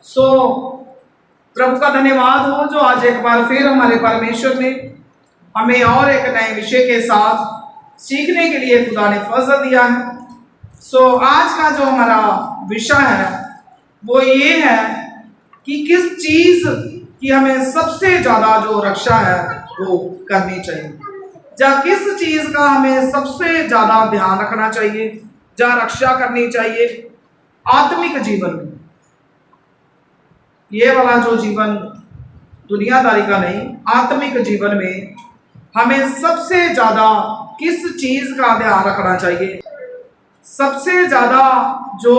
सो प्रभु का धन्यवाद हो जो आज एक बार फिर हमारे परमेश्वर ने हमें और एक नए विषय के साथ सीखने के लिए खुदा ने फजल दिया है। सो आज का जो हमारा विषय है वो ये है कि किस चीज़ की हमें सबसे ज़्यादा जो रक्षा है वो करनी चाहिए, या किस चीज़ का हमें सबसे ज़्यादा ध्यान रखना चाहिए या रक्षा करनी चाहिए आत्मिक जीवन में। ये वाला जो जीवन दुनियादारी का नहीं, आत्मिक जीवन में हमें सबसे ज़्यादा किस चीज़ का ध्यान रखना चाहिए। सबसे ज़्यादा जो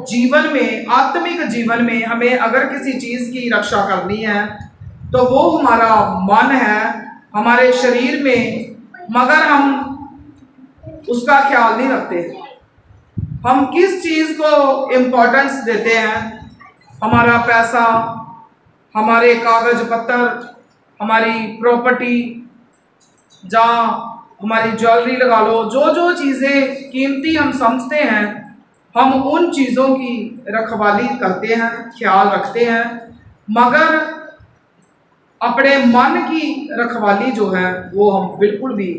जीवन में, आत्मिक जीवन में हमें अगर किसी चीज़ की रक्षा करनी है तो वो हमारा मन है, हमारे शरीर में, मगर हम उसका ख्याल नहीं रखते। हम किस चीज़ को इम्पोर्टेंस देते हैं? हमारा पैसा, हमारे कागज पत्तर, हमारी प्रॉपर्टी, जहाँ हमारी ज्वेलरी लगा लो, जो जो चीज़ें कीमती हम समझते हैं, हम उन चीज़ों की रखवाली करते हैं, ख्याल रखते हैं, मगर अपने मन की रखवाली जो है वो हम बिल्कुल भी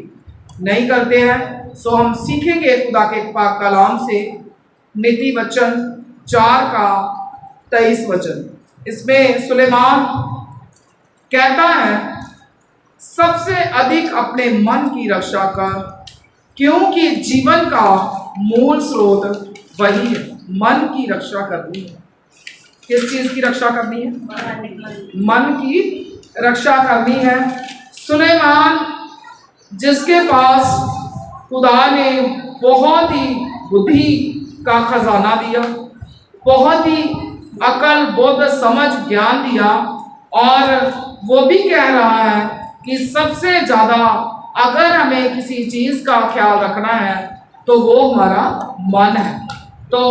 नहीं करते हैं। सो हम सीखेंगे खुदा के पाक कलाम से नीति वचन 4:23 वचन। इसमें सुलेमान कहता है सबसे अधिक अपने मन की रक्षा कर, क्योंकि जीवन का मूल स्रोत वही है। मन की रक्षा करनी है। किस चीज की रक्षा करनी है? मन की रक्षा करनी है। सुलेमान जिसके पास खुदा ने बहुत ही बुद्धि का खजाना दिया, बहुत ही अकल, बोध, समझ, ज्ञान दिया, और वो भी कह रहा है कि सबसे ज़्यादा अगर हमें किसी चीज़ का ख्याल रखना है तो वो हमारा मन है। तो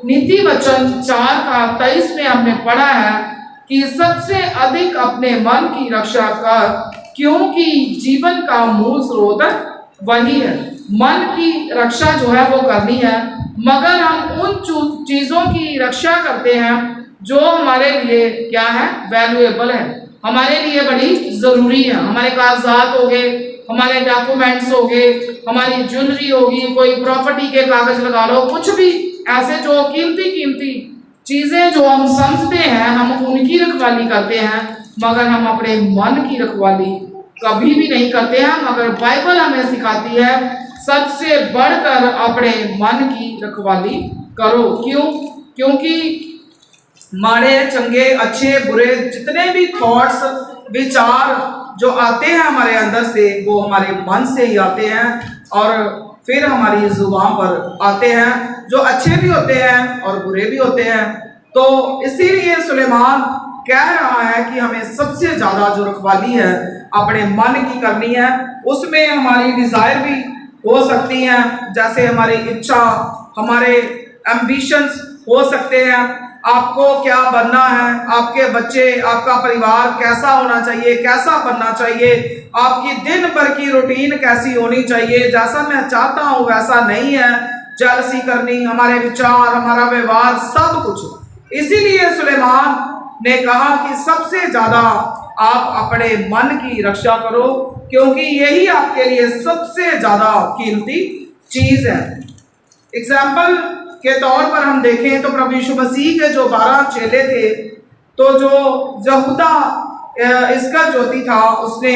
नीति वचन 4:23 में हमने पढ़ा है कि सबसे अधिक अपने मन की रक्षा कर, क्योंकि जीवन का मूल स्रोत वही है। मन की रक्षा जो है वो करनी है, मगर हम उन चीज़ों की रक्षा करते हैं जो हमारे लिए क्या है? वैल्यूएबल है, हमारे लिए बड़ी ज़रूरी है। हमारे कागजात हो गए, हमारे डॉक्यूमेंट्स हो गए, हमारी ज्वेलरी होगी, कोई प्रॉपर्टी के कागज लगा लो, कुछ भी ऐसे जो कीमती चीज़ें जो हम समझते हैं, हम उनकी रखवाली करते हैं, मगर हम अपने मन की रखवाली कभी भी नहीं करते हैं। मगर बाइबल हमें सिखाती है सबसे बढ़कर अपने मन की रखवाली करो। क्यों? क्योंकि माड़े, चंगे, अच्छे, बुरे जितने भी थॉट्स, विचार जो आते हैं हमारे अंदर से, वो हमारे मन से ही आते हैं और फिर हमारी जुबान पर आते हैं, जो अच्छे भी होते हैं और बुरे भी होते हैं। तो इसीलिए सुलेमान कह रहा है कि हमें सबसे ज़्यादा जो रखवाली है अपने मन की करनी है। उसमें हमारी डिज़ायर भी हो सकती हैं, जैसे हमारी इच्छा, हमारे एम्बिशंस हो सकते हैं। आपको क्या बनना है, आपके बच्चे, आपका परिवार कैसा होना चाहिए, कैसा बनना चाहिए, आपकी दिन भर की रूटीन कैसी होनी चाहिए, जैसा मैं चाहता हूँ वैसा नहीं है, जेलसी करनी, हमारे विचार, हमारा व्यवहार, सब कुछ। इसीलिए सुलेमान ने कहा कि सबसे ज़्यादा आप अपने मन की रक्षा करो, क्योंकि यही आपके लिए सबसे ज़्यादा कीमती चीज़ है। एग्जाम्पल के तौर पर हम देखें तो प्रभु यीशु मसीह के जो 12 चेले थे, तो जो यहूदा इस्करियोती था, उसने,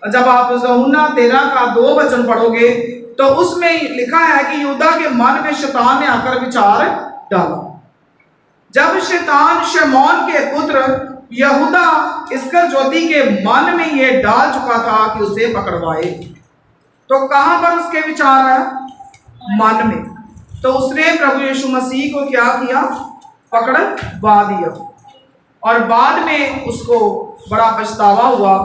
जब आप यूहन्ना 13:2 वचन पढ़ोगे तो उसमें लिखा है कि यहूदा के मन में शैतान ने आकर विचार डाला। जब शैतान शमौन के पुत्र यहूदा इस्करियोती के मन में ये डाल चुका था कि उसे पकड़वाए, तो कहां पर उसके विचार आया? मन में। तो उसने प्रभु यीशु मसीह को क्या किया? पकड़वा दिया, और बाद में उसको बड़ा पछतावा हुआ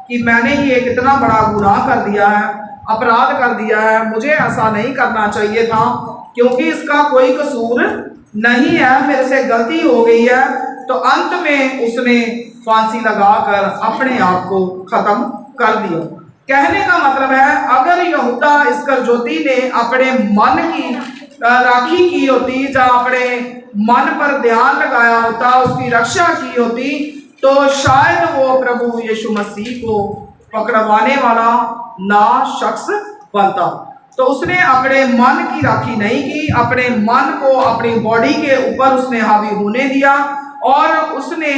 कि मैंने ये कितना बड़ा गुनाह कर दिया है, अपराध कर दिया है, मुझे ऐसा नहीं करना चाहिए था, क्योंकि इसका कोई कसूर नहीं है, मेरे से गलती हो गई है। तो अंत में उसने फांसी लगाकर अपने आप को खत्म कर दिया। कहने का मतलब है, अगर यहूदा इस्करियोती ने अपने मन की राखी की होती, जहाँ अपने मन पर ध्यान लगाया होता, उसकी रक्षा की होती, तो शायद वो प्रभु यीशु मसीह को पकड़वाने वाला ना शख्स बनता। तो उसने अपने मन की राखी नहीं की, अपने मन को अपनी बॉडी के ऊपर उसने हावी होने दिया और उसने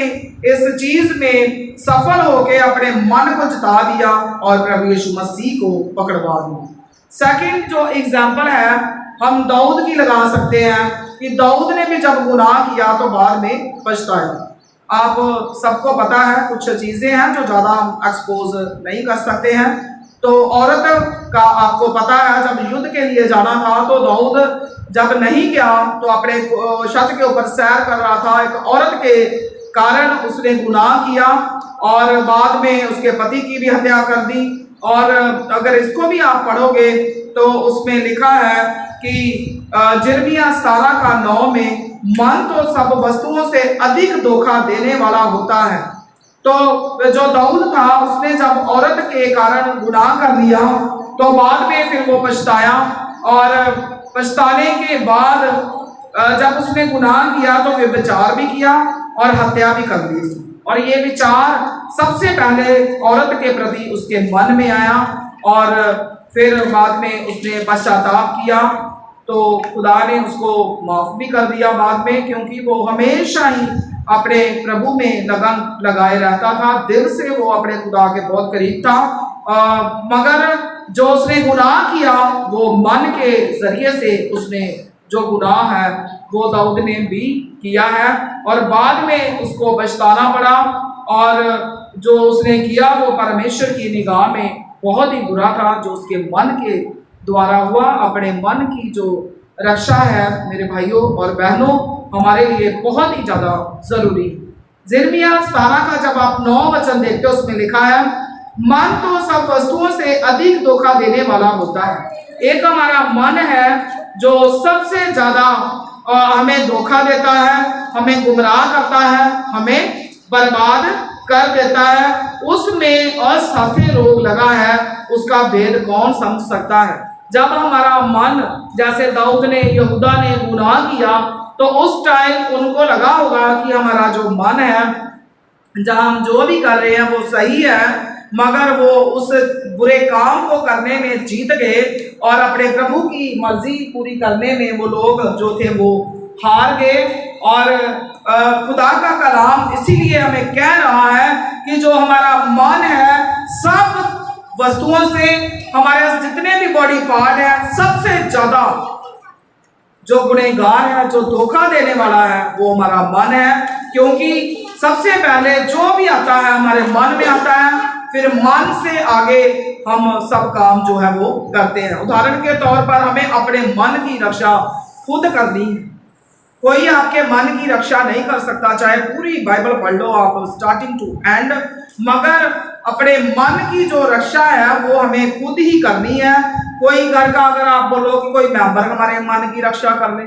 इस चीज में सफल होकर अपने मन को जिता दिया और प्रभु यीशु मसीह को पकड़वा दिया। सेकंड जो एग्जाम्पल है हम दाऊद की लगा सकते हैं कि दाऊद ने भी जब गुनाह किया तो बाद में पछताया। आप सबको पता है कुछ चीजें हैं जो ज्यादा हम एक्सपोज नहीं कर सकते हैं। तो औरत का आपको पता है जब युद्ध के लिए जाना था तो दाऊद जब नहीं गया तो अपने छत के ऊपर सैर कर रहा था, एक औरत के कारण उसने गुनाह किया और बाद में उसके पति की भी हत्या कर दी। और अगर इसको भी आप पढ़ोगे तो उसमें लिखा है कि यिर्मयाह 17:9 में मन तो सब वस्तुओं से अधिक धोखा देने वाला होता है। तो जो दाऊद था उसने जब औरत के कारण गुनाह कर लिया तो बाद में फिर वो पछताया और पछताने के बाद जब उसने गुनाह किया तो व्यभिचार भी किया और हत्या भी कर ली। और ये विचार सबसे पहले औरत के प्रति उसके मन में आया और फिर बाद में उसने पश्चाताप किया तो खुदा ने उसको माफ भी कर दिया बाद में, क्योंकि वो हमेशा ही अपने प्रभु में लगन लगाए रहता था, दिल से वो अपने खुदा के बहुत करीब था। मगर जो उसने गुनाह किया वो मन के जरिए से उसने जो गुनाह है वो दाऊद ने भी किया है और बाद में उसको पछताना पड़ा और जो उसने किया वो परमेश्वर की निगाह में बहुत ही बुरा था जो उसके मन के द्वारा हुआ। अपने मन की जो रक्षा है मेरे भाइयों और बहनों हमारे लिए बहुत ही ज्यादा जरूरी है। यिर्मयाह 17 का जब आप 9 वचन देखते हो उसमें लिखा है मन तो सब वस्तुओं से अधिक धोखा देने वाला होता है। एक हमारा मन है जो सबसे ज्यादा हमें धोखा देता है, हमें गुमराह करता है, हमें बर्बाद कर देता है, उसमें असाध्य रोग लगा है, उसका भेद कौन समझ सकता है। जब हमारा मन जैसे दाऊद ने यहूदा ने गुनाह किया तो उस टाइम उनको लगा होगा कि हमारा जो मन है जहाँ हम जो भी कर रहे हैं वो सही है, मगर वो उस बुरे काम को करने में जीत गए और अपने प्रभु की मर्जी पूरी करने में वो लोग जो थे वो हार गए। और खुदा का कलाम इसीलिए हमें कह रहा है कि जो हमारा मन है सब वस्तुओं से हमारे जितने भी बॉडी पार्ट है सबसे ज्यादा जो गुनहगार है जो धोखा देने वाला है वो हमारा मन है, क्योंकि सबसे पहले जो भी आता है हमारे मन में आता है, फिर मन से आगे हम सब काम जो है वो करते हैं। उदाहरण के तौर पर हमें अपने मन की रक्षा खुद करनी है, कोई आपके मन की रक्षा नहीं कर सकता, चाहे पूरी बाइबल पढ़ लो आप स्टार्टिंग टू एंड, मगर अपने मन की जो रक्षा है वो हमें खुद ही करनी है। कोई घर का अगर आप बोलो कि कोई मेंबर हमारे मन की रक्षा कर ले,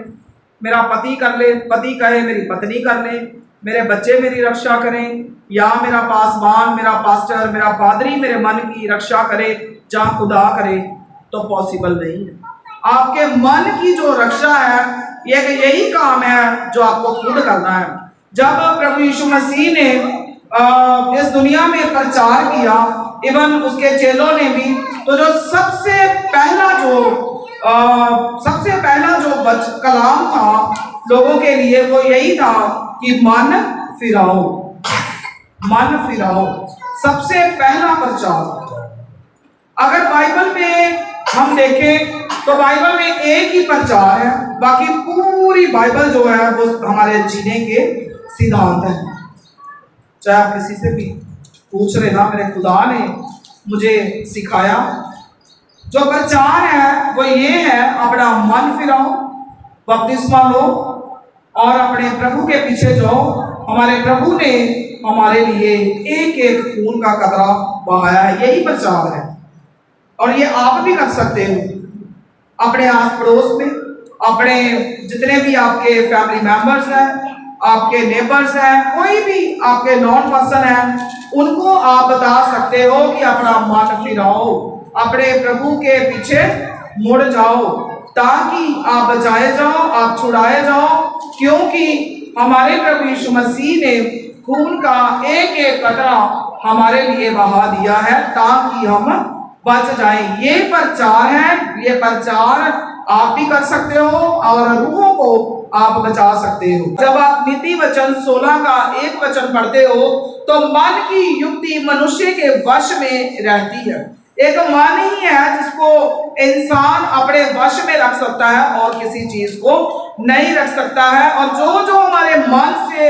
मेरा पति कर ले, पति कहे मेरी पत्नी कर ले, मेरे बच्चे मेरी रक्षा करें, या मेरा पासवान, मेरा पास्टर, मेरा पादरी मेरे मन की रक्षा करे, जहाँ खुदा करे, तो पॉसिबल नहीं है। आपके मन की जो रक्षा है यही काम है जो आपको खुद करना है। जब प्रभु यीशु मसीह ने इस दुनिया में प्रचार किया, इवन उसके चेलों ने भी, तो जो सबसे पहला जो कलाम था लोगों के लिए वो यही था कि मन फिराओ, मन फिराओ, सबसे पहला प्रचार। अगर बाइबल में हम देखें तो बाइबल में एक ही प्रचार है, बाकी पूरी बाइबल जो है वो हमारे जीने के सिद्धांत हैं। चाहे आप किसी से भी पूछ रहे ना, मेरे खुदा ने मुझे सिखाया, जो प्रचार है वो ये है अपना मन फिराओ, बपतिस्मा लो और अपने प्रभु के पीछे जाओ। हमारे प्रभु ने हमारे लिए एक एक खून का कतरा बहाया है, यही प्रचार है। और ये आप भी कर सकते हो अपने आस पड़ोस में, अपने जितने भी आपके फैमिली मेंबर्स हैं, आपके नेबर्स हैं, कोई भी आपके नॉन पर्सन है, उनको आप बता सकते हो कि अपना मन फिराओ, अपने प्रभु के पीछे मुड़ जाओ। ताकि आप बचाए जाओ, आप छुड़ाए जाओ, क्योंकि हमारे प्रभु यीशु मसीह ने खून का एक एक कतरा हमारे लिए बहा दिया है ताकि हम बच जाएं। ये प्रचार है, ये प्रचार आप भी कर सकते हो और रूहों को आप बचा सकते हो। जब आप नीति वचन 16 का 1 वचन पढ़ते हो तो मन की युक्ति मनुष्य के वश में रहती है। एक मन ही है जिसको इंसान अपने वश में रख सकता है और किसी चीज को नहीं रख सकता है। और जो जो हमारे मन से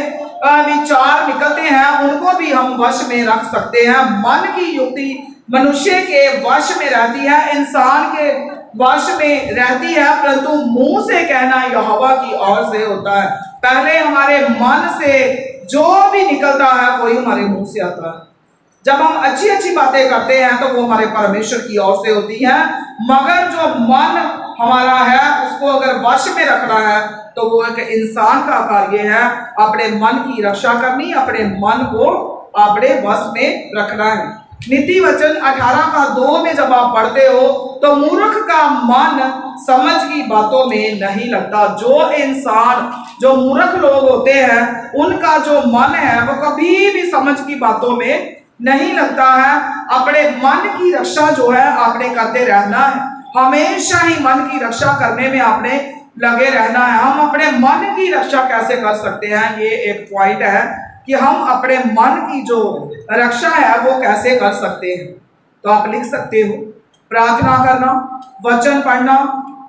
विचार निकलते हैं उनको भी हम वश में रख सकते हैं। मन की युक्ति मनुष्य के वश में रहती है, इंसान के वश में रहती है, परंतु मुंह से कहना यहोवा की ओर से होता है। पहले हमारे मन से जो भी निकलता है वही हमारे मुंह से आता है। जब हम अच्छी अच्छी बातें करते हैं तो वो हमारे परमेश्वर की ओर से होती है, मगर जो मन हमारा है उसको अगर वश में रखना है तो वो एक इंसान का कार्य है। अपने मन की रक्षा करनी, अपने मन को अपने वश में रखना है। नीति वचन 18 का 2 में जब आप पढ़ते हो तो मूर्ख का मन समझ की बातों में नहीं लगता। जो इंसान, जो मूर्ख लोग होते हैं उनका जो मन है वो कभी भी समझ की बातों में नहीं लगता है। अपने मन की रक्षा जो है आपने करते रहना है, हमेशा ही मन की रक्षा करने में आपने लगे रहना है। हम अपने मन की रक्षा कैसे कर सकते हैं, ये एक पॉइंट है कि हम अपने मन की जो रक्षा है वो कैसे कर सकते हैं। तो आप लिख सकते हो प्रार्थना करना, वचन पढ़ना,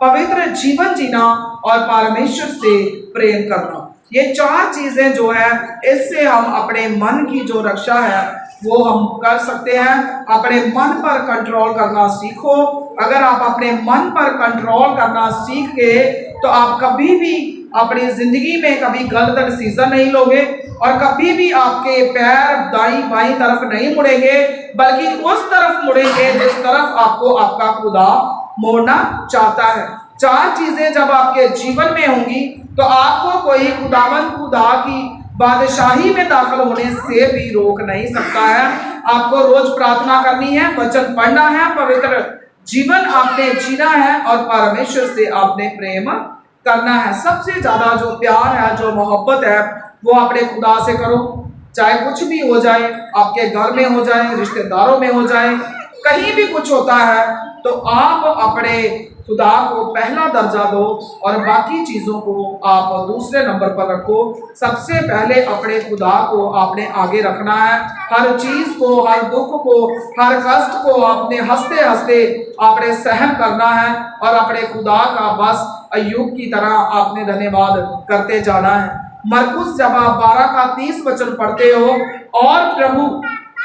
पवित्र जीवन जीना और परमेश्वर से प्रेम करना। ये 4 चीजें जो है इससे हम अपने मन की जो रक्षा है वो हम कर सकते हैं। अपने मन पर कंट्रोल करना सीखो। अगर आप अपने मन पर कंट्रोल करना सीख गए तो आप कभी भी अपनी जिंदगी में कभी गलत डिसीजन नहीं लोगे और कभी भी आपके पैर दाई बाई तरफ नहीं मुड़ेंगे, बल्कि उस तरफ मुड़ेंगे जिस तरफ आपको आपका खुदा मोड़ना चाहता है। 4 चीजें जब आपके जीवन में होंगी तो आपको कोई खुदा की बादशाही में दाखिल होने से भी रोक नहीं सकता है। आपको रोज प्रार्थना करनी है, वचन पढ़ना है, पवित्र जीवन आपने जीना है और परमेश्वर से आपने प्रेम करना है। सबसे ज्यादा जो प्यार है, जो मोहब्बत है वो अपने खुदा से करो। चाहे कुछ भी हो जाए, आपके घर में हो जाए, रिश्तेदारों में हो जाए, कहीं भी कुछ होता है तो आप अपने खुदा को पहला दर्जा दो और बाकी चीजों को आप दूसरे नंबर पर रखो। सबसे पहले अपने खुदा को आपने आगे रखना है। हर चीज को, हर दुख को, हर कष्ट को आपने हंसते हंसते आपने सहन करना है और अपने खुदा का बस अय्यूब की तरह आपने धन्यवाद करते जाना है। मरकुस जब आप 12 का 30 वचन पढ़ते हो, और प्रभु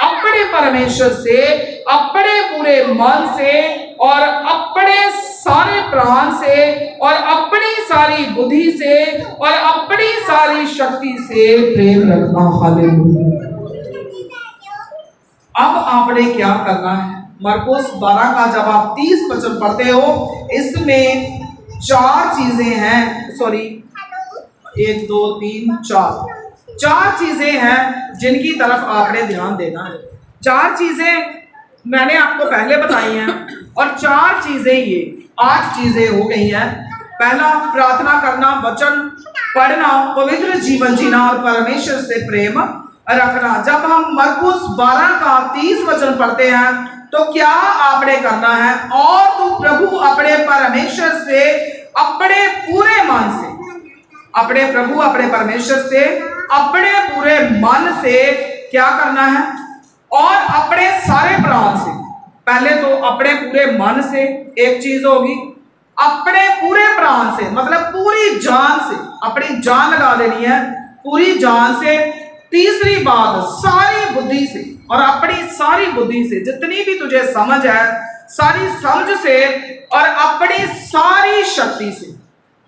अपने परमेश्वर से, अपने पूरे मन से और अपने सारे प्राण से और अपनी सारी बुद्धि से और अपनी सारी शक्ति से प्रेम रखना। हालेलुया। अब आपने क्या करना है? मरकुस 12 का जब आप 30 वचन पढ़ते हो, इसमें 4 चीजें हैं, सॉरी 1 2 3 4 चीजें हैं जिनकी तरफ आपने ध्यान देना है। 4 चीजें मैंने आपको पहले बताई हैं और 4 चीजें ये 8 चीजें हो गई हैं। पहला, प्रार्थना करना, वचन पढ़ना, पवित्र जीवन जीना और परमेश्वर से प्रेम रखना। जब हम मरकुस 12 का 30 वचन पढ़ते हैं तो क्या आपने करना है? और तो प्रभु अपने परमेश्वर से अपने पूरे मन से, अपने प्रभु अपने परमेश्वर से अपने पूरे मन से क्या करना है? और अपने सारे प्राण से। पहले तो अपने पूरे मन से एक चीज होगी, अपने पूरे प्राण से मतलब पूरी जान से, अपनी जान लगा देनी है पूरी जान से। तीसरी बात, सारी बुद्धि से, और अपनी सारी बुद्धि से, जितनी भी तुझे समझ है सारी समझ से और अपनी सारी शक्ति से,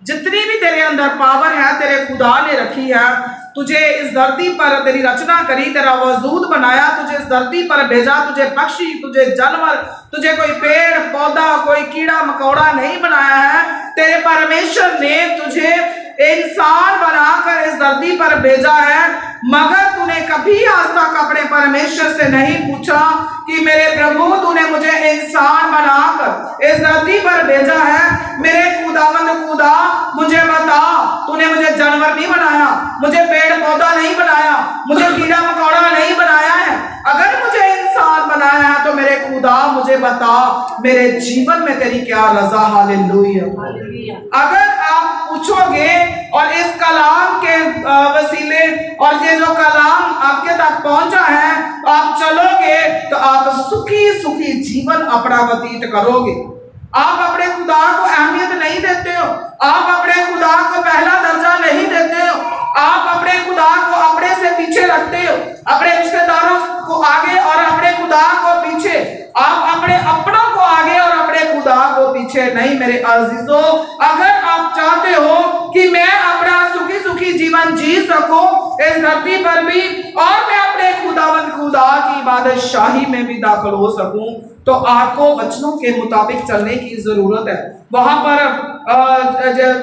जितनी भी तेरे अंदर पावर है तेरे खुदा ने रखी है। तुझे इस धरती पर तेरी रचना करी, तेरा वजूद बनाया, तुझे इस धरती पर भेजा, तुझे पक्षी, तुझे जानवर, तुझे कोई पेड़ पौधा, कोई कीड़ा मकोड़ा नहीं बनाया है। तेरे परमेश्वर ने तुझे इंसान बनाकर इस धरती पर भेजा है, मगर तूने कभी आज तक अपने परमेश्वर से नहीं पूछा कि मेरे प्रभु तूने मुझे इंसान बनाकर इस धरती पर भेजा है, मेरे खुदावंद खुदा मुझे बता, तूने मुझे जानवर नहीं बनाया, मुझे पेड़ पौधा नहीं बनाया, मुझे कीड़ा मकोड़ा नहीं बनाया है। अगर मुझे इंसान बनाया है तो मेरे खुदा मुझे बता, मेरे जीवन में तेरी क्या रजा। हालेलुया। अगर आप पूछोगे और इस कलाम के वसीले और ये जो कलाम आपके तक पहुंचा है, आप चलोगे तो आप सुखी सुखी जीवन अपना व्यतीत करोगे। आप अपने खुदा को अहमियत नहीं देते हो, आप अपने खुदा को पहला दर्जा नहीं देते हो, आप अपने खुदा को अपने से पीछे रखते हो, अपने रिश्तेदारों को आगे और अपने खुदा को पीछे, आप अपने अपनों को आगे और अपने खुदा को पीछे नहीं। मेरे अजीजों, अगर आप चाहते हो कि मैं अपना सुखी सुखी जीवन जी सकूं इस धरती पर भी, और मैं अपने खुदावंद खुदा की बादशाही में भी दाखिल हो सकूं, तो आपको वचनों के मुताबिक चलने की जरूरत है। वहां पर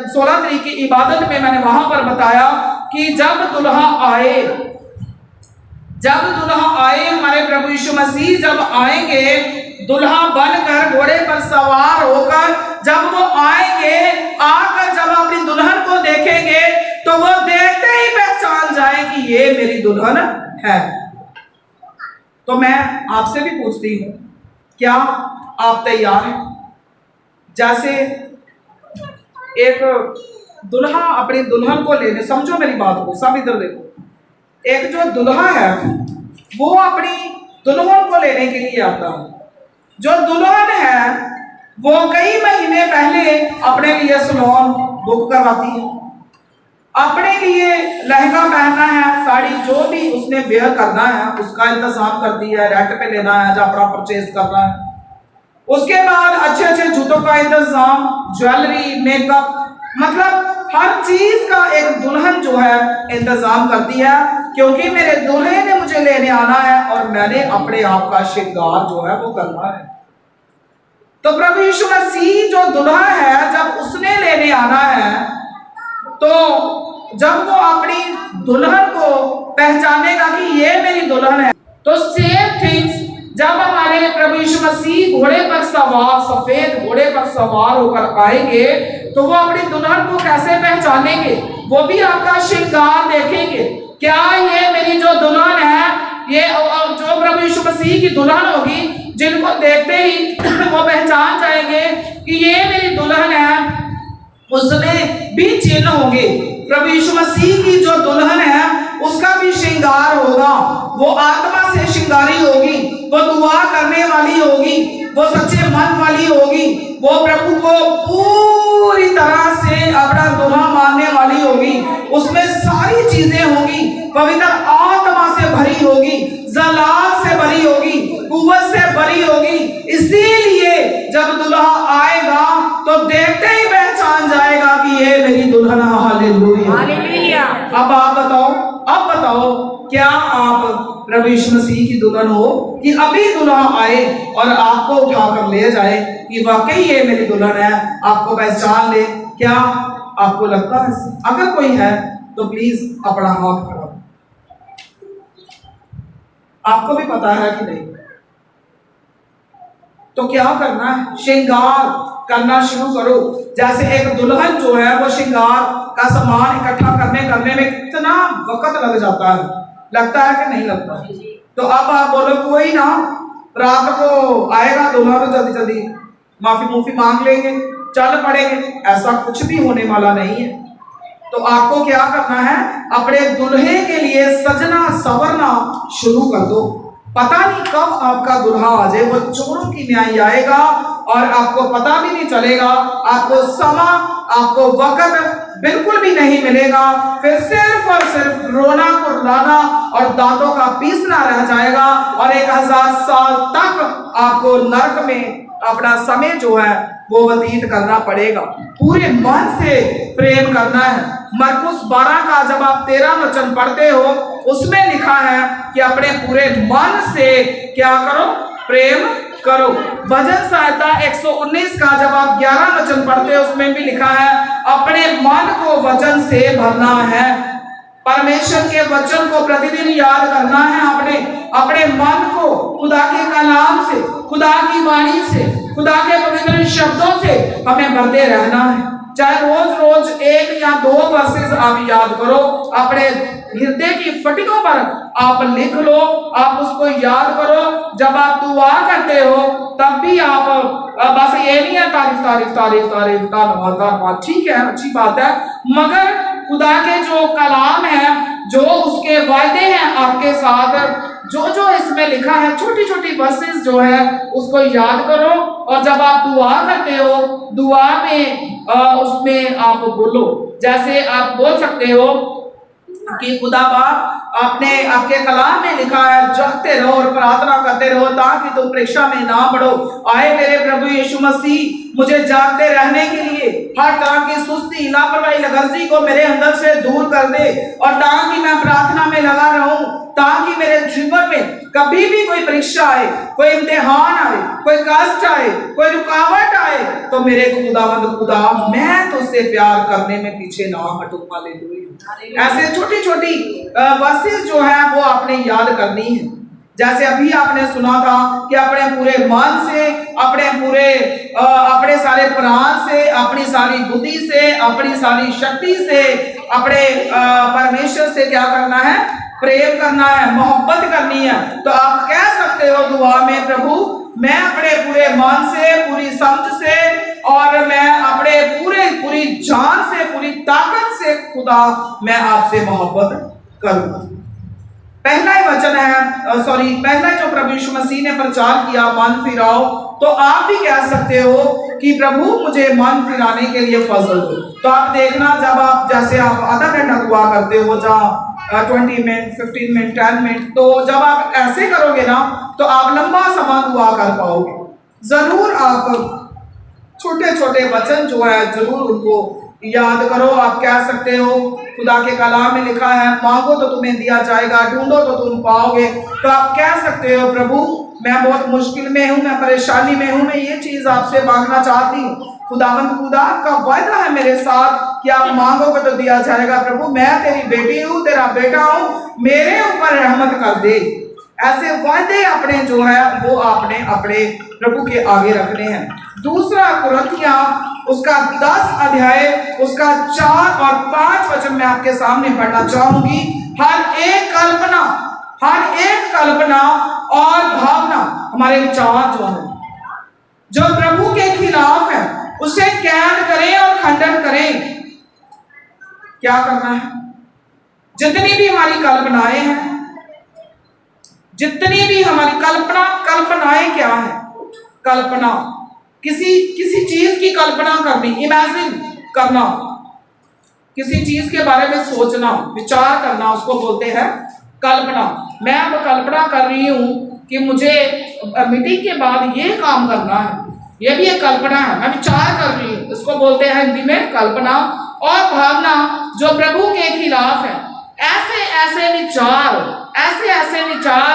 16 तारीख की इबादत में मैंने वहां पर बताया कि जब दुल्हा आए हमारे प्रभु यीशु मसीह जब आएंगे दुल्हा बनकर घोड़े पर सवार होकर, जब वो आएंगे, आकर जब अपनी दुल्हन को देखेंगे तो वो देखते ही पहचान जाए कि ये मेरी दुल्हन है। तो मैं आपसे भी पूछती हूँ, क्या आप तैयार हैं? जैसे एक दुल्हा अपनी दुल्हन को लेने, समझो मेरी बात को, सब इधर देखो, एक जो दुल्हा है वो अपनी दुल्हन को लेने के लिए आता है। जो दुल्हन है वो कई महीने पहले अपने लिए सलोन बुक करवाती है, अपने लिए लहंगा पहनना है, साड़ी जो भी उसने वेयर करना है उसका इंतजाम करती है, रेंट पे लेना है, जब अपना परचेज करना है। उसके बाद अच्छे अच्छे जूतों का इंतजाम, ज्वेलरी, मेकअप, मतलब हर चीज का एक दुल्हन जो है इंतजाम करती है, क्योंकि मेरे दूल्हे ने मुझे लेने आना है और मैंने अपने आप का श्रृंगार जो है वो करना है। तो प्रभु यीशु मसीह जो दुल्हा है, जब उसने लेने आना है, तो जब वो अपनी दुल्हन को पहचानेगा कि ये मेरी दुल्हन है, तो सेम थिंग्स जब हमारे प्रभु यीशु मसीह घोड़े पर सवार, सफेद घोड़े पर सवार होकर आएंगे, तो वो अपनी दुल्हन को कैसे पहचानेंगे? वो भी आपका श्रृंगार देखेंगे, क्या ये मेरी जो दुल्हन है, ये जो प्रभु यीशु मसीह की दुल्हन होगी, जिनको देखते ही वो पहचान जाएंगे कि ये मेरी दुल्हन है। उसमें भी चिन्ह होंगे। प्रभु यीशु मसीह की जो दुल्हन है उसका भी श्रृंगार होगा, वो आत्मा से श्रृंगारी होगी, वो दुआ करने वाली होगी, वो सच्चे मन वाली होगी, वो प्रभु को पूरी तरह से अपना दुल्हा मानने वाली होगी। उसमें सारी चीजें होंगी, पवित्र आत्मा से भरी होगी, जलाल से भरी होगी, कुव्वत से भरी होगी। इसीलिए जब दुल्हा आएगा तो देखते ही पहचान जाएगा कि ये मेरी दुल्हन है। Hallelujah, hallelujah. अब आप बताओ, क्या आप प्रभु यीशु मसीह की दुल्हन हो कि अभी दुल्हा आए और आपको उठाकर ले जाए कि वाकई ये मेरी दुल्हन है, आपको पहचान ले? क्या आपको लगता है? अगर कोई है तो प्लीज अपना हाथ खड़ा। आपको भी पता है कि नहीं? तो क्या करना है? श्रृंगार करना शुरू करो। जैसे एक दुल्हन जो है वो श्रृंगार का सामान इकट्ठा करने में कितना वक्त लग जाता है, लगता है कि नहीं लगता? तो अब आप बोलो कोई ना, रात को आएगा दुल्हा तो जल्दी जल्दी माफी मांग लेंगे, चल पड़ेंगे, ऐसा कुछ भी होने वाला नहीं है। तो आपको क्या करना है? अपने दुल्हे के लिए सजना संवरना शुरू कर दो। पता नहीं कब आपका दुल्हा आ जाए, वो चोरों की न्याय आएगा और आपको पता भी नहीं चलेगा, आपको समय, आपको वक्त बिल्कुल भी नहीं मिलेगा। फिर सिर्फ और सिर्फ रोना कुर्लाना और दांतों का पीसना रह जाएगा और 1000 साल तक आपको नरक में अपना समय जो है वो व्यतीत करना पड़ेगा। पूरे मन से प्रेम करना है। मरकुस 12 का जब आप 13 वचन पढ़ते हो, उसमें लिखा है कि अपने पूरे मन से क्या करो? प्रेम करो। भजन संहिता 119 का जब आप 11 वचन पढ़ते हो, उसमें भी लिखा है अपने मन को वचन से भरना है। परमेश्वर के वचन को प्रतिदिन याद करना है। अपने मन को खुदा के कलाम से, खुदा की वाणी से, खुदा के पवित्र शब्दों से हमें भरते रहना है। चाहे रोज रोज 1 या 2 वर्सेस आप याद करो, अपने हृदय की फटिकों पर आप लिख लो, आप उसको याद करो। जब आप दुआ करते हो तब भी आप बस ये नहीं है तारीफ तारीफ तारीफ तारीफ धन्यवाद, ठीक है, अच्छी बात है, मगर खुदा के जो कलाम है, जो उसके वायदे हैं आपके साथ, जो जो इसमें लिखा है, छोटी छोटी वर्सेस जो है उसको याद करो। और जब आप दुआ करते हो, दुआ में उसमें आप बोलो, जैसे आप बोल सकते हो कि खुदा बाप, आपने आपके कलाम में लिखा है, जागते रहो और प्रार्थना करते रहो ताकि तुम परीक्षा में ना पड़ो। आए मेरे प्रभु यीशु मसीह, मुझे जागते रहने के लिए हर तरह की सुस्ती, लापरवाही, लगर्जी को मेरे अंदर से दूर कर दे, और ताकि मैं प्रार्थना में लगा रहूं, ताकि मेरे जीवन में कभी भी कोई परीक्षा आए, कोई इम्तिहान आए, कोई कष्ट आए, कोई रुकावट आए, तो मेरे खुदावंद खुदा, मैं तुझसे प्यार करने में पीछे ना हटूं। हालेलुया। ऐसे छोटी छोटी वर्सेस जो है वो आपने याद करनी है। जैसे अभी आपने सुना था कि अपने पूरे मन से, अपने सारे प्राण से, अपनी सारी बुद्धि से, अपनी सारी शक्ति से, अपने परमेश्वर से क्या करना है? प्रेम करना है, मोहब्बत करनी है। तो आप कह सकते हो दुआ में, प्रभु मैं अपने पूरे मन से, पूरी समझ से, और मैं अपने पूरी जान से, पूरी ताकत से खुदा मैं आपसे मोहब्बत करूंगा। पहला ही वचन है, पहला जो प्रभु यीशु मसीह ने प्रचार किया, मन फिराओ, तो आप भी कह सकते हो कि प्रभु मुझे मन फिराने के लिए फजल दो। तो आप देखना, जब आप जैसे आप आधा घंटा दुआ करते हो, जहाँ 20 मिनट, 15 मिनट, 10 मिनट, तो जब आप ऐसे करोगे ना तो आप लंबा समय दुआ कर पाओगे। जरूर आप छोटे छोटे वचन जो है जरूर उनको याद करो। आप कह सकते हो, खुदा के कलाम में लिखा है, मांगो तो तुम्हें दिया जाएगा, ढूंढो तो तुम पाओगे। तो आप कह सकते हो, प्रभु मैं बहुत मुश्किल में हूँ, मैं परेशानी में हूँ, मैं ये चीज आपसे मांगना चाहती हूँ। खुदावंद खुदा का वायदा है मेरे साथ कि आप मांगोगे तो दिया जाएगा। प्रभु मैं तेरी बेटी हूँ, तेरा बेटा हूँ, मेरे ऊपर रहमत कर दे। ऐसे वायदे अपने जो है वो आपने अपने प्रभु के आगे रखने हैं। दूसरा कुरिन्थियों उसका 10 अध्याय उसका 4 और 5 वचन मैं आपके सामने पढ़ना चाहूंगी। हर एक कल्पना और भावना, हमारे विचार जो है जो प्रभु के खिलाफ है, उसे कैद करें और खंडन करें। क्या करना है? जितनी भी हमारी कल्पनाएं हैं, जितनी भी हमारी कल्पनाएं क्या है? कल्पना, किसी चीज की कल्पना करनी, इमेजिन करना, किसी चीज के बारे में सोचना, विचार करना, उसको बोलते हैं कल्पना। मैं अब कल्पना कर रही हूं कि मुझे मीटिंग के बाद ये काम करना है, ये भी एक कल्पना है, मैं विचार कर रही हूँ, इसको बोलते हैं हिंदी में कल्पना। और भावना जो प्रभु के खिलाफ है, ऐसे विचार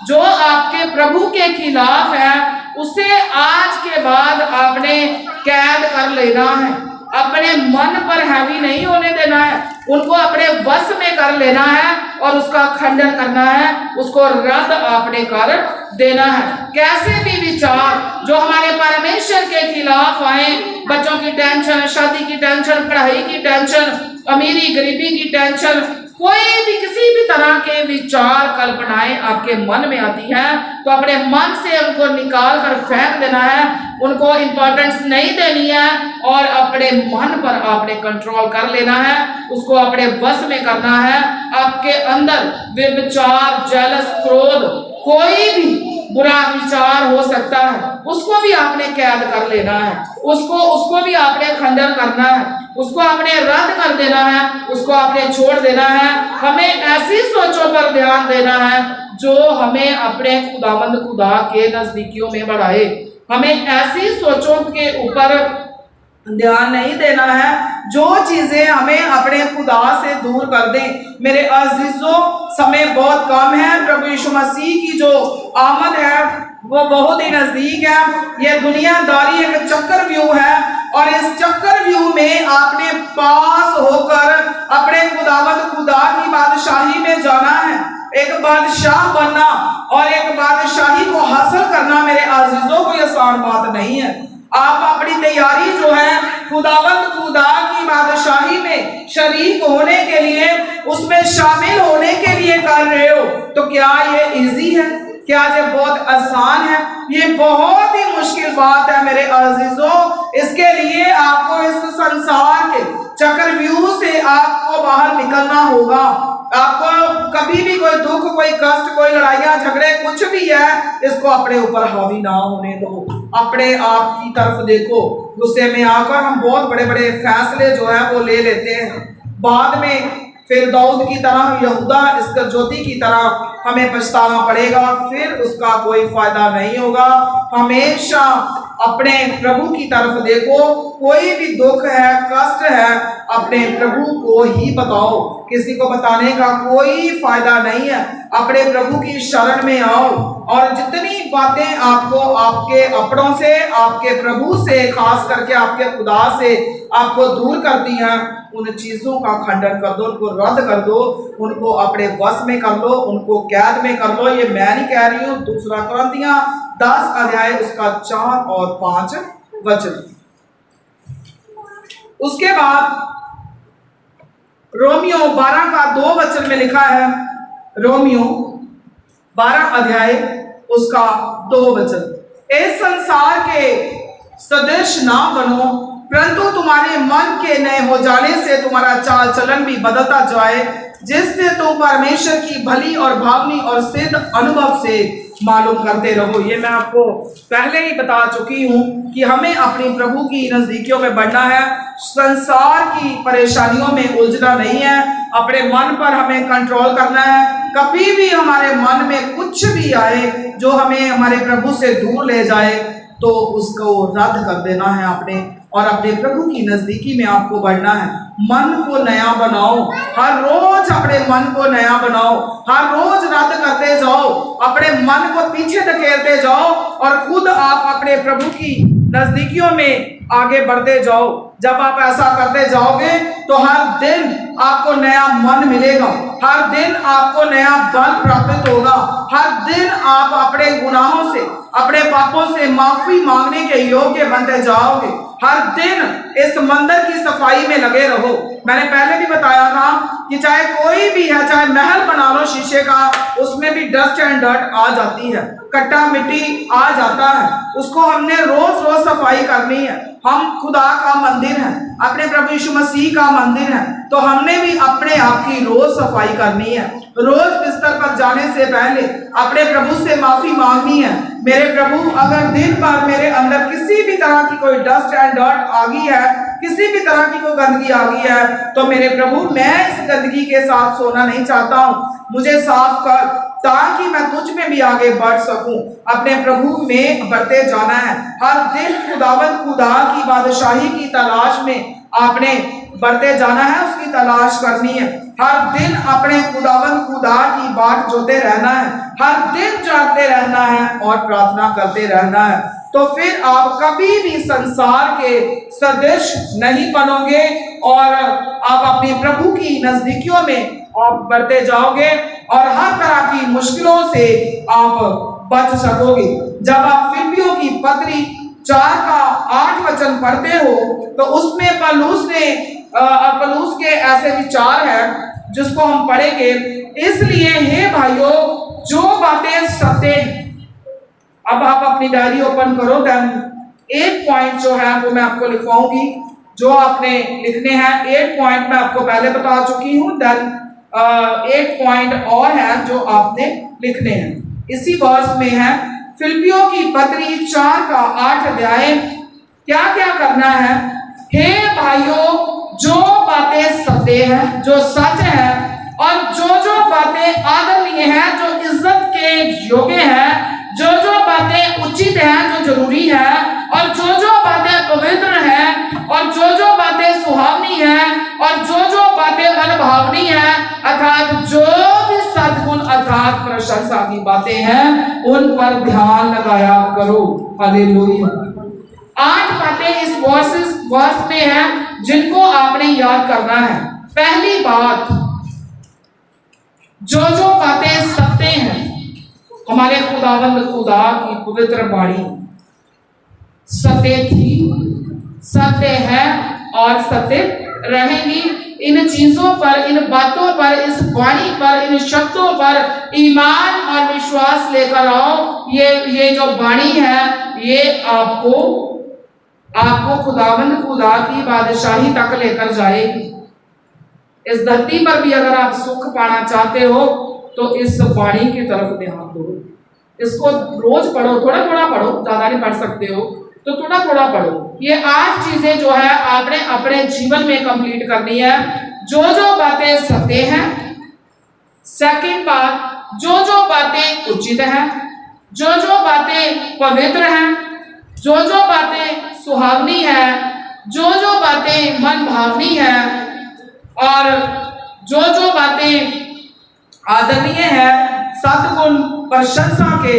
जो आपके प्रभु के खिलाफ है, उसे आज के बाद आपने कैद कर लेना है। अपने मन पर हावी नहीं होने देना है, उनको अपने वश में कर लेना है और उसका खंडन करना है, उसको रद्द आपने कर देना है। कैसे भी विचार जो हमारे परमेश्वर के खिलाफ आए, बच्चों की टेंशन, शादी की टेंशन, पढ़ाई की टेंशन, अमीरी गरीबी की टेंशन, कोई भी किसी भी तरह के विचार कल्पनाएं आपके मन में आती हैं, तो अपने मन से उनको निकाल कर फेंक देना है, उनको इंपॉर्टेंस नहीं देनी है और अपने मन पर आपने कंट्रोल कर लेना है, उसको अपने वश में करना है। आपके अंदर विचार, जेलस, क्रोध, कोई भी बुरा विचार हो सकता है, उसको भी आपने कैद कर लेना है, उसको भी आपने खंडन करना है, उसको आपने रद्द कर देना है, उसको आपने छोड़ देना है। हमें ऐसी सोचों पर ध्यान देना है जो हमें अपने खुदावंद खुदा के नजदीकियों में बढ़ाए। हमें ऐसी सोचों के ऊपर ध्यान नहीं देना है जो चीजें हमें अपने खुदा से दूर कर दें। मेरे अजीजों, समय बहुत कम है। प्रभु यीशु मसीह की जो आमद है वो बहुत ही नजदीक है। ये दुनियादारी एक चक्कर व्यू है और इस चक्कर व्यू में आपने पास होकर एक बादशाह बनना और एक बादशाही को हासिल करना मेरे अजीजों को आसान बात नहीं है। आप अपनी तैयारी जो है खुदावंद खुदा की बादशाही में शरीक होने के लिए, उसमें शामिल होने के लिए कर रहे हो, तो क्या ये इजी है? क्या ये बहुत आसान है? ये बहुत ही मुश्किल बात है मेरे अजीजों। इसके लिए आपको इस संसार के चक्रव्यूह से आपको बाहर निकलना होगा। आपको कभी भी कोई दुख, कोई कष्ट, कोई लड़ाइयां झगड़े कुछ भी है, इसको अपने ऊपर हावी ना होने दो। अपने आप की तरफ देखो। गुस्से में आकर हम बहुत बड़े बड़े फैसले जो है वो ले लेते हैं, बाद में फिर दाऊद की तरह, यहूदा इस्करयोती की तरह हमें पछताना पड़ेगा, फिर उसका कोई फायदा नहीं होगा। हमेशा अपने प्रभु की तरफ देखो। कोई भी दुख है, कष्ट है, अपने प्रभु को ही बताओ, किसी को बताने का कोई फायदा नहीं है। अपने प्रभु की शरण में आओ और जितनी बातें आपको आपके अपनों से, आपके प्रभु से, खास करके आपके खुदा से आपको दूर करती हैं, उन चीजों का खंडन कर दो, उनको रद्द कर दो, उनको अपने वश में कर लो, उनको कैद में कर लो। ये मैं नहीं कह रही हूँ, दूसरा कुरिन्थियों 10 अध्याय उसका 4 और 5 वचन। उसके बाद रोमियो 12 का 2 वचन में लिखा है, रोमियो 12 अध्याय उसका 2 वचन, इस संसार के सदृश ना बनो, परंतु तुम्हारे मन के नए हो जाने से तुम्हारा चाल चलन भी बदलता जाए, जिससे तुम परमेश्वर की भली और भावनी और सिद्ध अनुभव से मालूम करते रहो। ये मैं आपको पहले ही बता चुकी हूँ कि हमें अपनी प्रभु की नजदीकियों में बढ़ना है, संसार की परेशानियों में उलझना नहीं है, अपने मन पर हमें कंट्रोल करना है। कभी भी हमारे मन में कुछ भी आए जो हमें हमारे प्रभु से दूर ले जाए, तो उसको रद्द कर देना है अपने, और अपने प्रभु की नजदीकी में आपको बढ़ना है। मन को नया बनाओ, हर रोज अपने मन को नया बनाओ, हर रोज रद्द करते जाओ, अपने मन को पीछे धकेलते जाओ और खुद आप अपने प्रभु की नजदीकियों में आगे बढ़ते जाओ। जब आप ऐसा करते जाओगे तो हर दिन आपको नया मन मिलेगा, हर दिन आपको नया बल प्राप्त होगा, हर दिन आप अपने गुनाहों से, अपने पापों से माफी मांगने के योग्य बनते जाओगे। हर दिन इस मंदिर की सफाई में लगे रहो। मैंने पहले भी बताया था कि चाहे कोई भी है, चाहे महल बना लो शीशे का, उसमें भी डस्ट एंड डर्ट आ जाती है, कट्टा मिट्टी आ जाता है, उसको हमने रोज रोज सफाई करनी है। हम खुदा का मंदिर है, अपने प्रभु यीशु मसीह का मंदिर है, तो हमने भी अपने आप की रोज सफाई करनी है। रोज बिस्तर पर जाने से पहले अपने प्रभु से माफी मांगनी है। मेरे प्रभु, अगर दिन भर मेरे अंदर किसी भी तरह की कोई डस्ट एंड डर्ट आ गई है, किसी भी तरह की कोई गंदगी आ गई है, तो मेरे प्रभु मैं इस गंदगी के साथ सोना नहीं चाहता हूँ, मुझे साफ कर, ताकि मैं तुझ में भी आगे बढ़ सकूं। अपने प्रभु में बढ़ते जाना है। हर दिन खुदावंद खुदा की बादशाही की तलाश में आपने बढ़ते जाना है, उसकी तलाश करनी है। हर दिन अपने खुदावंद खुदा की बाट जोते रहना है, हर दिन जागते रहना है और प्रार्थना करते रहना है। तो फिर आप कभी भी संसार के सदृश नहीं बनोगे और आप अपने प्रभु की नजदीकियों में आप बढ़ते जाओगे और हर तरह की मुश्किलों से आप बच सकोगे। जब आप फिलिप्पियों की पत्री 4 का 8 वचन पढ़ते हो, तो उसमें पौलुस के ऐसे विचार है जिसको हम पढ़ेंगे। इसलिए हे भाइयों, जो बातें सत्य हैं, अब आप अपनी डायरी ओपन करो, देन 8 पॉइंट जो है वो मैं आपको लिखवाऊंगी, जो आपने लिखने हैं। 8 पॉइंट मैं आपको पहले बता चुकी हूँ, देन 8 पॉइंट और हैं जो आपने लिखने हैं। इसी वर्ष में है फिलिप्पियों की पत्री 4 का 8 अध्याय। क्या क्या करना है? हे भाइयों, जो बातें सत्य हैं, जो सच है, और जो बातें आदरणीय हैं, जो इज्जत के योग्य हैं, जो बातें उचित हैं, जो जरूरी है, और जो बातें पवित्र हैं, और जो बातें सुहावनी हैं, और जो बातें मनभावनी हैं, अर्थात जो भी सद्गुण अर्थात प्रशंसा की बातें हैं, उन पर ध्यान लगाया करो। हालेलुया। 8 बातें इस वर्ष में हैं जिनको आपने याद करना है। पहली बात, जो जो बातें सत्य हैं, हमारे खुदावंद खुदा की पवित्र वाणी सत्य थी, सत्य है और सत्य रहेंगी। इन चीजों पर, इन बातों पर, इस वाणी पर, इन शब्दों पर ईमान और विश्वास लेकर आओ। ये जो वाणी है ये आपको खुदावंद खुदा की बादशाही तक लेकर जाएगी। इस धरती पर भी अगर आप सुख पाना चाहते हो तो इस वाणी की तरफ ध्यान दो। इसको रोज पढ़ो, थोड़ा थोड़ा पढ़ो, ज्यादा नहीं पढ़ सकते हो तो थोड़ा थोड़ा पढ़ो। ये 8 चीजें जो है आपने अपने जीवन में कंप्लीट करनी है। जो जो बातें सत्य हैं, सेकंड बात, जो जो बातें उचित हैं, जो जो बातें पवित्र हैं, जो जो बातें सुहावनी है, जो जो बातें मन भावनी है और जो जो बातें आदरणीय है, सद्गुण प्रशंसा के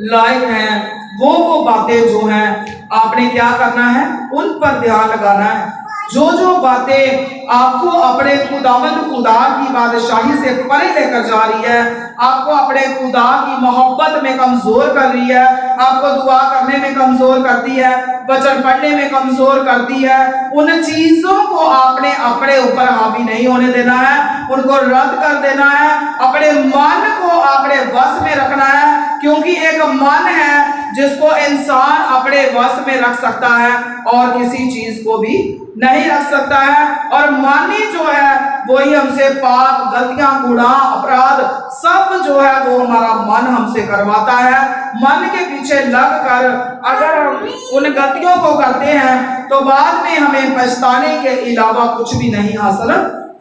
लायक हैं, वो बातें जो हैं आपने क्या करना है, उन पर ध्यान लगाना है। जो जो बातें आपको अपने खुदावंद खुदा की बादशाही से परे लेकर जा रही है, आपको अपने खुदा की मोहब्बत में कमजोर कर रही है, आपको दुआ करने में कमजोर करती है, वचन पढ़ने में कमजोर करती है, उन चीजों को आपने अपने ऊपर हावी नहीं होने देना है, उनको रद्द कर देना है। अपने मन को आपने वश में रखना है, क्योंकि एक मन है जिसको इंसान अपने वश में रख सकता है और किसी चीज को भी नहीं रख सकता है। और मन ही जो है वही हमसे पाप, गलतियां, गुनाह, अपराध सब जो है वो हमारा मन हमसे करवाता है। मन के पीछे लगकर अगर हम उन गलतियों को करते हैं तो बाद में हमें पछताने के अलावा कुछ भी नहीं हासिल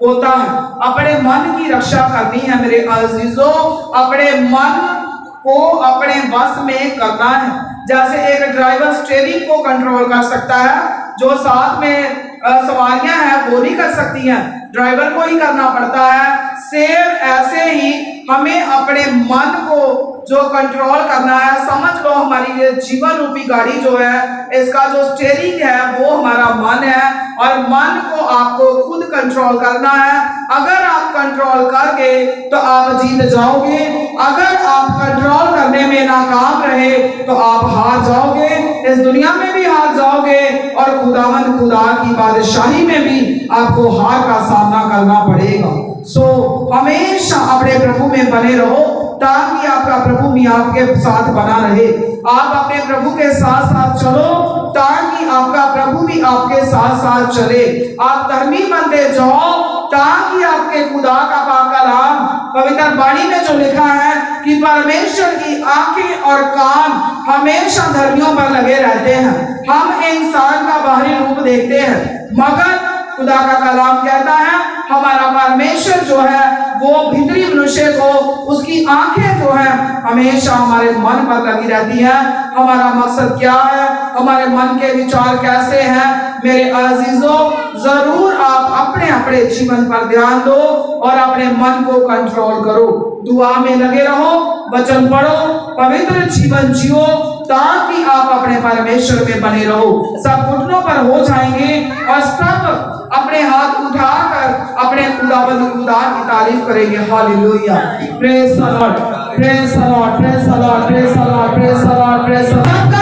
होता है। अपने मन की रक्षा करनी है मेरे अजीजों, अपने मन को अपने वश में करना है। जैसे एक ड्राइवर स्टीयरिंग को कंट्रोल कर सकता है, जो साथ में सवारियां हैं वो नहीं कर सकती हैं, ड्राइवर को ही करना पड़ता है। सेम ऐसे ही हमें अपने मन को जो कंट्रोल करना है। समझ लो हमारी ये जीवन रूपी गाड़ी जो है, इसका जो स्टीयरिंग है वो हमारा मन है और मन को आपको खुद कंट्रोल करना है। अगर आप कंट्रोल करके तो आप जीत जाओगे, अगर आप कंट्रोल करने में नाकाम रहे तो आप हार जाओगे, इस दुनिया में भी हार जाओगे और खुदावंद खुदा की बादशाही में भी आपको हार का सामना करना पड़ेगा। सो हमेशा अपने प्रभु में बने रहो ताकि आपका प्रभु भी आपके साथ बना रहे। आप अपने प्रभु के साथ साथ चलो ताकि आपका प्रभु भी आपके साथ साथ चले। आप धर्मी बनते जाओ ताकि आपके खुदा का पाक कलाम पवित्र वाणी में जो लिखा है कि परमेश्वर की आंखें और कान हमेशा धर्मियों पर लगे रहते हैं। हम इंसान का बाहरी रूप देखते हैं मगर खुदा का कलाम कहता है हमारा परमेश्वर जो है वो भीतरी मनुष्य को, उसकी आंखें जो है हमेशा हमारे मन पर लगी रहती है। हमारा मकसद क्या है, हमारे मन के विचार कैसे हैं। मेरे अजीजों, जरूर आप अपने अपने जीवन पर ध्यान दो और अपने मन को कंट्रोल करो। दुआ में लगे रहो, वचन पढ़ो, पवित्र जीवन जियो ताकि आप अपने परमेश्वर में बने रहो। सब घुटनों पर हो जाएंगे और सब अपने हाथ उठाकर अपने खुदावंद खुदा की तारीफ करेंगे। Hallelujah, praise the Lord, praise the Lord, praise the Lord, praise the Lord, praise the Lord, praise the Lord.